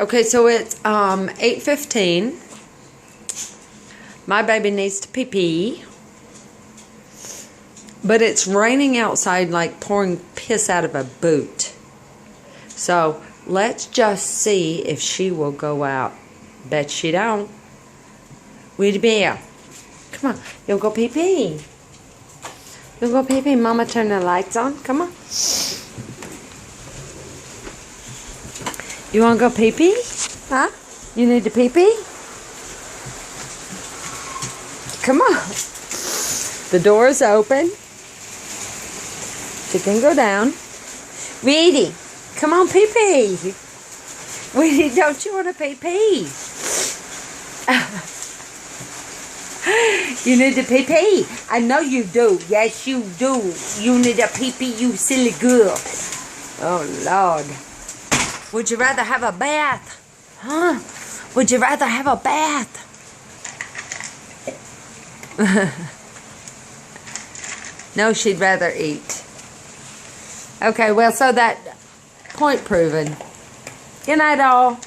Okay, so it's 8:15. My baby needs to pee-pee. But it's raining outside like pouring piss out of a boot. So let's just see if she will go out. Bet she don't. Weedy bear. Come on. You'll go pee-pee. You'll go pee-pee. Mama, turn the lights on. Come on. You want to go pee-pee? Huh? You need to pee-pee? Come on. The door is open. She can go down. Weedy, come on, pee-pee. Weedy, don't you want to pee-pee? You need to pee-pee. I know you do. Yes, you do. You need a pee-pee, you silly girl. Oh, Lord. Would you rather have a bath? Huh? Would you rather have a bath? No, she'd rather eat. Okay, well, so that point proven. Good night, all.